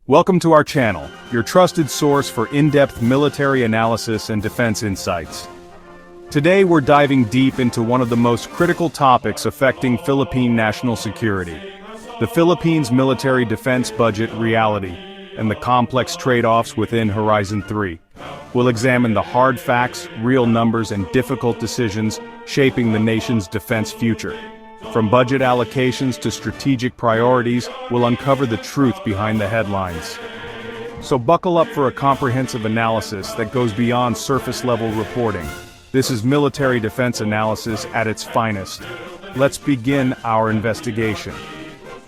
Welcome to our channel, your trusted source for in-depth military analysis and defense insights. Today we're diving deep into one of the most critical topics affecting Philippine national security: the Philippines' military defense budget reality, and the complex trade-offs within Horizon 3. We'll examine the hard facts, real numbers, and difficult decisions shaping the nation's defense future. From budget allocations to strategic priorities, we'll uncover the truth behind the headlines. So buckle up for a comprehensive analysis that goes beyond surface-level reporting. This is military defense analysis at its finest. Let's begin our investigation.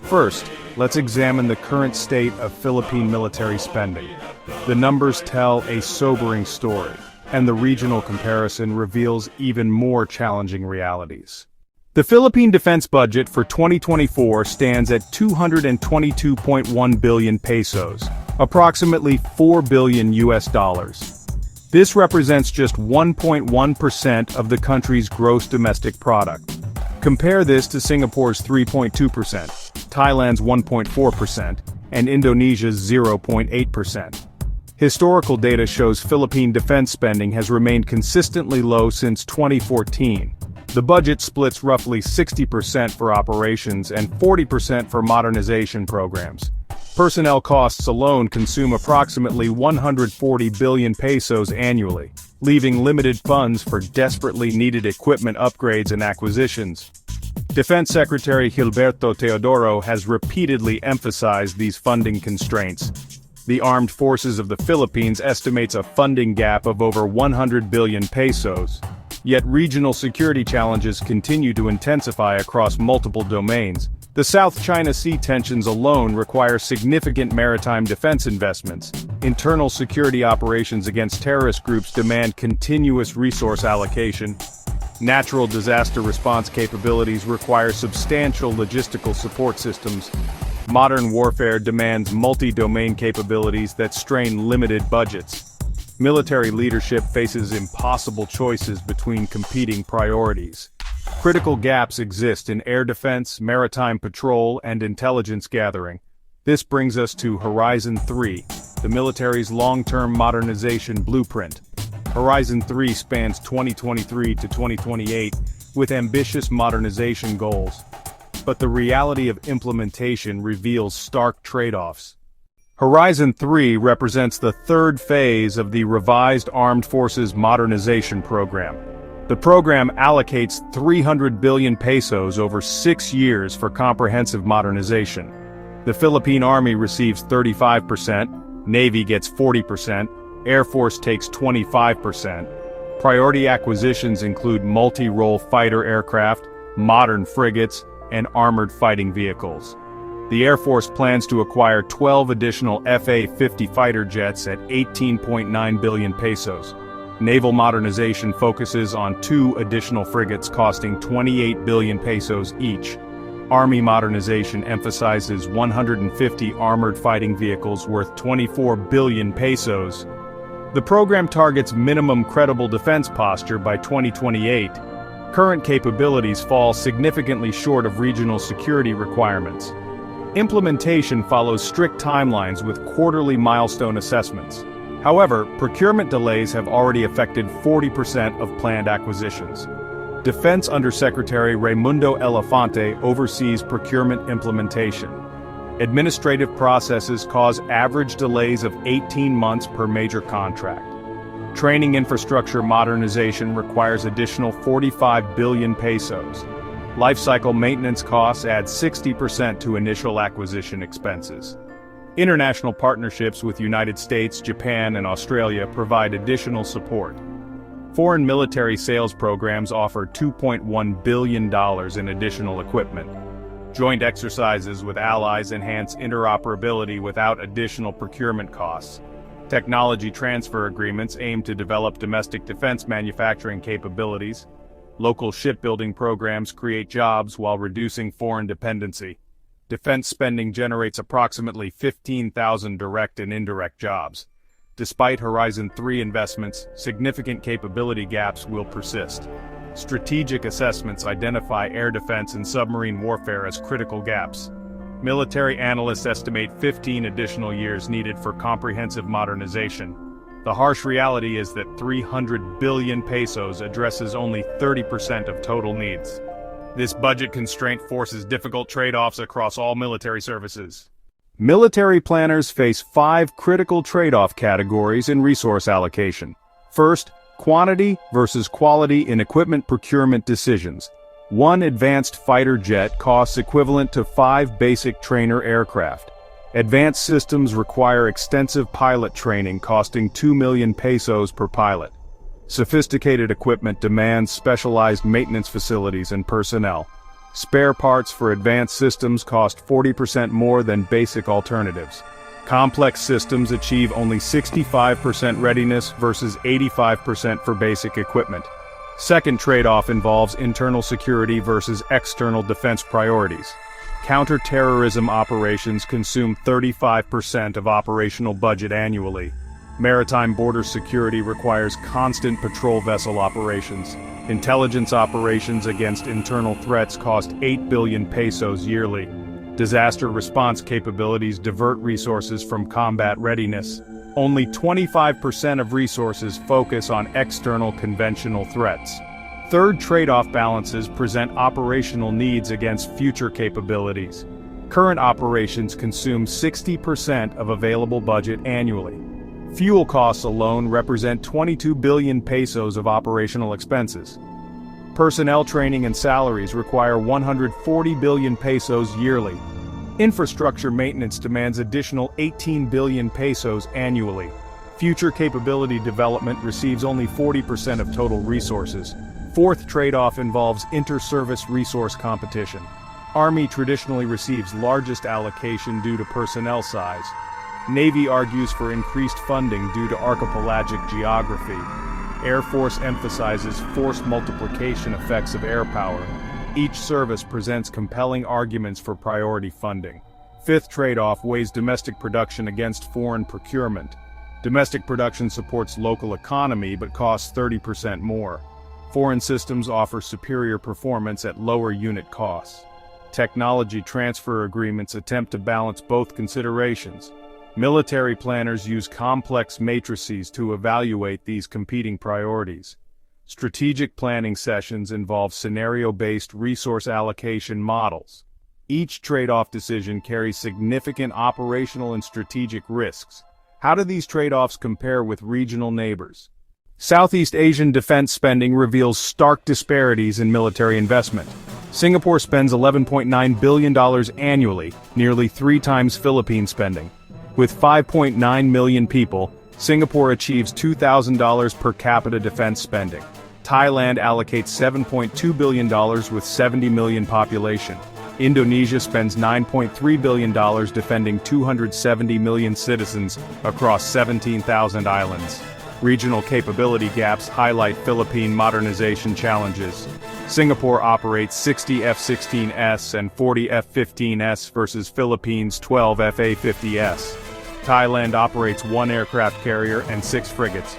First, let's examine the current state of Philippine military spending. The numbers tell a sobering story, and the regional comparison reveals even more challenging realities. The Philippine defense budget for 2024 stands at 222.1 billion pesos, approximately $4 billion. This represents just 1.1% of the country's gross domestic product. Compare this to Singapore's 3.2%, Thailand's 1.4%, and Indonesia's 0.8%. Historical data shows Philippine defense spending has remained consistently low since 2014. The budget splits roughly 60% for operations and 40% for modernization programs. Personnel costs alone consume approximately 140 billion pesos annually, leaving limited funds for desperately needed equipment upgrades and acquisitions. Defense Secretary Gilberto Teodoro has repeatedly emphasized these funding constraints. The Armed Forces of the Philippines estimates a funding gap of over 100 billion pesos. Yet regional security challenges continue to intensify across multiple domains. The South China Sea tensions alone require significant maritime defense investments. Internal security operations against terrorist groups demand continuous resource allocation. Natural disaster response capabilities require substantial logistical support systems. Modern warfare demands multi-domain capabilities that strain limited budgets. Military leadership faces impossible choices between competing priorities. Critical gaps exist in air defense, maritime patrol, and intelligence gathering. This brings us to Horizon 3, the military's long-term modernization blueprint. Horizon 3 spans 2023 to 2028, with ambitious modernization goals. But the reality of implementation reveals stark trade-offs. Horizon 3 represents the third phase of the revised Armed Forces Modernization Program. The program allocates 300 billion pesos over 6 years for comprehensive modernization. The Philippine Army receives 35%, Navy gets 40%, Air Force takes 25%. Priority acquisitions include multi-role fighter aircraft, modern frigates, and armored fighting vehicles. The Air Force plans to acquire 12 additional FA-50 fighter jets at 18.9 billion pesos. Naval modernization focuses on 2 additional frigates costing 28 billion pesos each. Army modernization emphasizes 150 armored fighting vehicles worth 24 billion pesos. The program targets minimum credible defense posture by 2028. Current capabilities fall significantly short of regional security requirements. Implementation follows strict timelines with quarterly milestone assessments. However, procurement delays have already affected 40% of planned acquisitions. Defense Undersecretary Raimundo Elefante oversees procurement implementation. Administrative processes cause average delays of 18 months per major contract. Training infrastructure modernization requires additional 45 billion pesos. Lifecycle maintenance costs add 60% to initial acquisition expenses. International partnerships with United States, Japan, and Australia provide additional support. Foreign military sales programs offer $2.1 billion in additional equipment. Joint exercises with allies enhance interoperability without additional procurement costs. Technology transfer agreements aim to develop domestic defense manufacturing capabilities. Local shipbuilding programs create jobs while reducing foreign dependency. Defense spending generates approximately 15,000 direct and indirect jobs. Despite Horizon 3 investments, significant capability gaps will persist. Strategic assessments identify air defense and submarine warfare as critical gaps. Military analysts estimate 15 additional years needed for comprehensive modernization. The harsh reality is that 300 billion pesos addresses only 30% of total needs. This budget constraint forces difficult trade-offs across all military services. Military planners face 5 critical trade-off categories in resource allocation. First, quantity versus quality in equipment procurement decisions. One advanced fighter jet costs equivalent to 5 basic trainer aircraft. Advanced systems require extensive pilot training costing 2 million pesos per pilot. Sophisticated equipment demands specialized maintenance facilities and personnel. Spare parts for advanced systems cost 40% more than basic alternatives. Complex systems achieve only 65% readiness versus 85% for basic equipment. Second trade-off involves internal security versus external defense priorities. Counter-terrorism operations consume 35% of operational budget annually. Maritime border security requires constant patrol vessel operations. Intelligence operations against internal threats cost 8 billion pesos yearly. Disaster response capabilities divert resources from combat readiness. Only 25% of resources focus on external conventional threats. Third trade-off balances present operational needs against future capabilities. Current operations consume 60% of available budget annually. Fuel costs alone represent 22 billion pesos of operational expenses. Personnel training and salaries require 140 billion pesos yearly. Infrastructure maintenance demands additional 18 billion pesos annually. Future capability development receives only 40% of total resources. Fourth trade-off involves inter-service resource competition. Army traditionally receives largest allocation due to personnel size. Navy argues for increased funding due to archipelagic geography. Air Force emphasizes force multiplication effects of air power. Each service presents compelling arguments for priority funding. Fifth trade-off weighs domestic production against foreign procurement. Domestic production supports local economy but costs 30% more. Foreign systems offer superior performance at lower unit costs. Technology transfer agreements attempt to balance both considerations. Military planners use complex matrices to evaluate these competing priorities. Strategic planning sessions involve scenario-based resource allocation models. Each trade-off decision carries significant operational and strategic risks. How do these trade-offs compare with regional neighbors? Southeast Asian defense spending reveals stark disparities in military investment. Singapore spends $11.9 billion annually, nearly 3 times Philippine spending. With 5.9 million people, Singapore achieves $2,000 per capita defense spending. Thailand allocates $7.2 billion with 70 million population. Indonesia spends $9.3 billion defending 270 million citizens across 17,000 islands. Regional capability gaps highlight Philippine modernization challenges. Singapore operates 60 F-16S and 40 F-15S versus Philippines' 12 F-A-50S. Thailand operates 1 aircraft carrier and 6 frigates.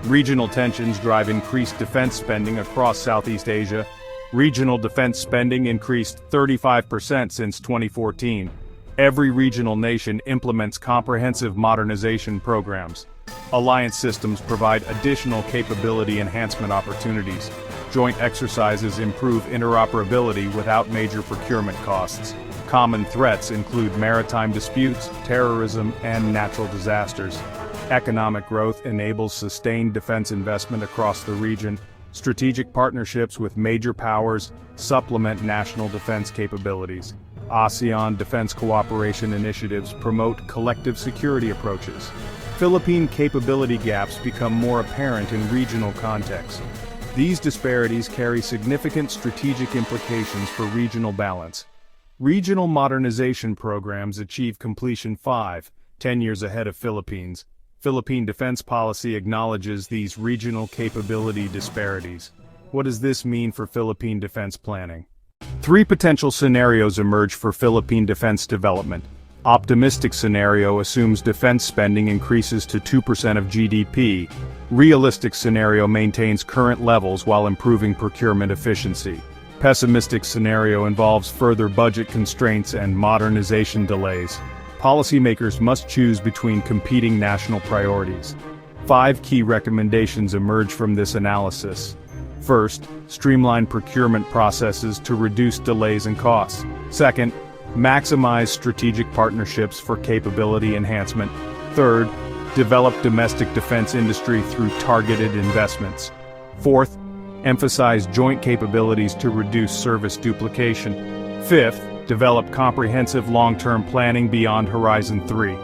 Regional tensions drive increased defense spending across Southeast Asia. Regional defense spending increased 35% since 2014. Every regional nation implements comprehensive modernization programs. Alliance systems provide additional capability enhancement opportunities. Joint exercises improve interoperability without major procurement costs. Common threats include maritime disputes, terrorism, and natural disasters. Economic growth enables sustained defense investment across the region. Strategic partnerships with major powers supplement national defense capabilities. ASEAN defense cooperation initiatives promote collective security approaches. Philippine capability gaps become more apparent in regional contexts. These disparities carry significant strategic implications for regional balance. Regional modernization programs achieve completion 5-10 years ahead of Philippines. Philippine defense policy acknowledges these regional capability disparities. What does this mean for Philippine defense planning? 3 potential scenarios emerge for Philippine defense development. Optimistic scenario assumes defense spending increases to 2% of GDP. Realistic scenario maintains current levels while improving procurement efficiency. pessimistic scenario involves further budget constraints and modernization delays. Policymakers must choose between competing national priorities. 5 key recommendations emerge from this analysis. First, streamline procurement processes to reduce delays and costs. Second, maximize strategic partnerships for capability enhancement. Third, develop domestic defense industry through targeted investments. Fourth, emphasize joint capabilities to reduce service duplication. Fifth, develop comprehensive long-term planning beyond Horizon 3.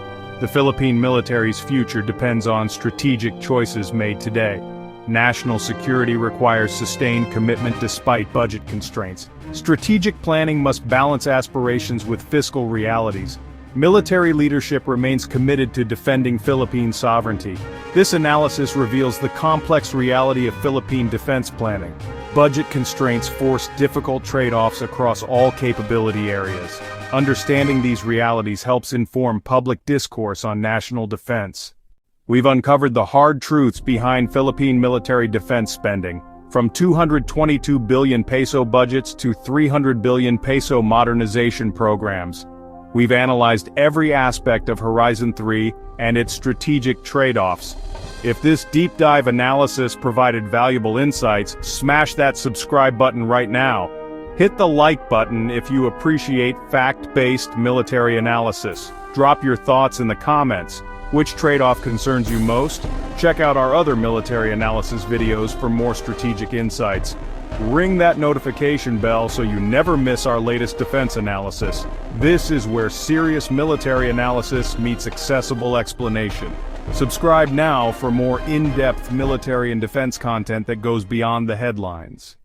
The Philippine military's future depends on strategic choices made today. National security requires sustained commitment despite budget constraints. Strategic planning must balance aspirations with fiscal realities. Military leadership remains committed to defending Philippine sovereignty. This analysis reveals the complex reality of Philippine defense planning. Budget constraints force difficult trade-offs across all capability areas. Understanding these realities helps inform public discourse on national defense. We've uncovered the hard truths behind Philippine military defense spending, from 222 billion peso budgets to 300 billion peso modernization programs. We've analyzed every aspect of Horizon 3 and its strategic trade-offs. If this deep dive analysis provided valuable insights, smash that subscribe button right now. Hit the like button if you appreciate fact-based military analysis. Drop your thoughts in the comments. Which trade-off concerns you most? Check out our other military analysis videos for more strategic insights. Ring that notification bell so you never miss our latest defense analysis. This is where serious military analysis meets accessible explanation. Subscribe now for more in-depth military and defense content that goes beyond the headlines.